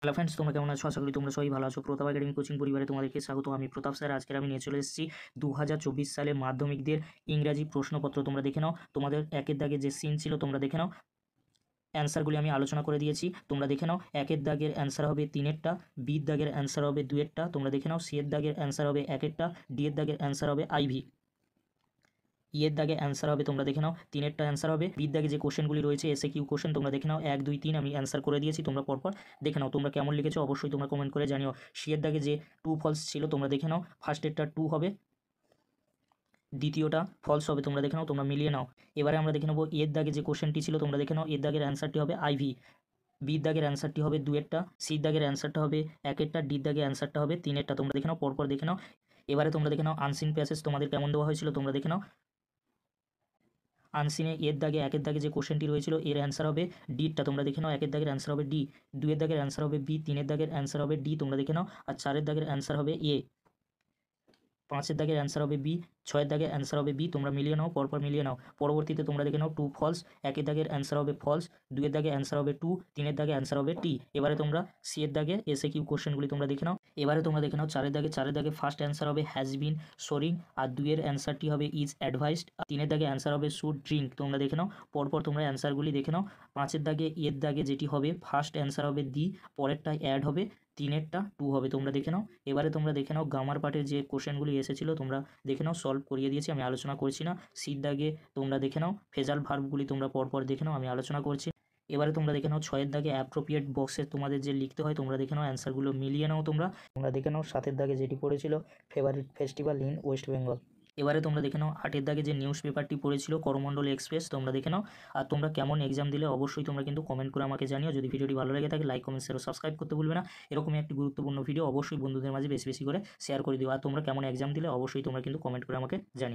Hello friends, তোমরা কেমন আছো? আশা করি তোমরা সবাই ভালো আছো। প্রতাপ একাডেমি কোচিং পরিবারে তোমাদেরকে স্বাগত। আমি প্রতাপ স্যার। আজকের আমি নিয়ে চলে এসেছি 2024 সালে মাধ্যমিকদের ইংরাজি প্রশ্নপত্র। তোমরা দেখে নাও, তোমাদের একের দাগে যে সিন ছিল তোমরা দেখে নাও। অ্যান্সারগুলি আমি আলোচনা করে দিয়েছি, তোমরা দেখে নাও। একের দাগের অ্যান্সার হবে তিনেরটা, বির দাগের অ্যান্সার হবে দুয়েরটা, তোমরা দেখে নাও। সি এর দাগের অ্যান্সার হবে একেরটা, ডি এর দাগের অ্যান্সার হবে আইভি, ইয়ের দাগে অ্যান্সার হবে তোমরা দেখে নাও তিনেরটা অ্যান্সার হবে। বির দাগে যে কোশ্চেনগুলি রয়েছে এসে কিউ কোশ্চেন তোমরা দেখে নাও 1 2 3 আমি অ্যান্সার করে দিয়েছি, তোমরা পরপর দেখে নাও। তোমরা কেমন লিখেছো অবশ্যই তোমরা কমেন্ট করে জানিও। সি এর দাগে যে টু ফলস ছিল তোমরা দেখে নাও, ফার্স্টেরটা টু হবে, দ্বিতীয়টা ফলস হবে, তোমরা দেখে নাও, তোমরা মিলিয়ে নাও। এবারে আমরা দেখে নেবো এর দাগে যে কোশ্চেনটি ছিল তোমরা দেখে নাও। এর দাগের অ্যান্সারটি হবে আইভি, বির দাগের অ্যান্সারটি হবে দুয়েরটা, সির দাগের অ্যান্সারটা হবে একেরটা, ডির দাগের অ্যান্সারটা হবে তিনেরটা, তোমরা দেখে নাও, পরপর দেখে নাও। এবারে তোমরা দেখে নাও আনসিন প্যাসেজ তোমাদের কেমন দেওয়া হয়েছিল তোমরা দেখে নাও। আনসিনে এর দাগে একের দাগে যে কোশ্চেনটি রয়েছিল এর অ্যান্সার হবে ডিটা, তোমরা দেখে নাও। একের দাগের অ্যান্সার হবে ডি, দুয়ের দাগের অ্যান্সার হবে বি, তিনের দাগের অ্যান্সার হবে ডি, তোমরা দেখে নাও। আর চারের দাগের অ্যান্সার হবে এ, পাঁচের দাগের অ্যান্সার হবে বি, ছয়ের দাগের অ্যান্সার হবে বি, তোমরা মিলিয়ে নাও, পরপর মিলিয়ে নাও। পরবর্তীতে তোমরা দেখে নাও টু ফলস, একের দাগের অ্যান্সার হবে ফলস, দুয়ের দাগে অ্যান্সার হবে টু, তিনের দাগে অ্যান্সার হবে টি। এবারে তোমরা সি এর দাগে এসে কিউ কোশ্চেনগুলি তোমরা দেখে নাও। এবারে তোমরা দেখে নাও চারের দাগে ফার্স্ট অ্যান্সার হবে হ্যাজ বিন সোরিং, আর দুয়ের অ্যান্সারটি হবে ইজ অ্যাডভাইসড, তিনের দাগে অ্যান্সার হবে শুড ড্রিঙ্ক, তোমরা দেখে নাও, পরপর তোমরা অ্যান্সারগুলি দেখে নাও। পাঁচের দাগে এর দাগে যেটি হবে ফার্স্ট অ্যান্সার হবে দি, পরেরটায় অ্যাড হবে, তিনেরটা টু হবে, তোমরা দেখে নাও। এবারে তোমরা দেখে নাও গামার পার্টের যে কোশ্চেনগুলি এসেছিলো তোমরা দেখে নাও, সলভ করিয়ে দিয়েছি, আমি আলোচনা করছি না। সির দাগে তোমরা দেখে নাও ফেজাল ভার্বগুলি তোমরা পরপর দেখে নাও, আমি আলোচনা করছি। এবারে তোমরা দেখে নাও ছয়ের দাগে অ্যাপ্রোপ্রিয়েট বক্সে তোমাদের যে লিখতে হয় তোমরা দেখে নাও, অ্যান্সারগুলো মিলিয়ে নাও। তোমরা দেখে নাও সাতের দাগে যেটি পড়েছিল favourite festival in West Bengal. এবারে তোমরা দেখে নাও আটের দাগে যে নিউজ পেপারটি পড়েছিল করমণ্ডল এক্সপ্রেস, তোমরা দেখে নাও। আর তোমরা কেমন এক্সাম দিলে অবশ্যই তোমরা কিন্তু কমেন্ট করে আমাকে জানিও। যদি ভিডিওটি ভালো লেগে থাকে লাইক কমেন্ট শেয়ার সাবস্ক্রাইব করতে ভুলবে না। এরকমই একটি গুরুত্বপূর্ণ ভিডিও অবশ্যই বন্ধুদের মাঝে বেশি বেশি করে শেয়ার করে দিও। আর তোমরা কেমন এক্সাম দিলে অবশ্যই তোমরা কিন্তু কমেন্ট করে আমাকে জানিও।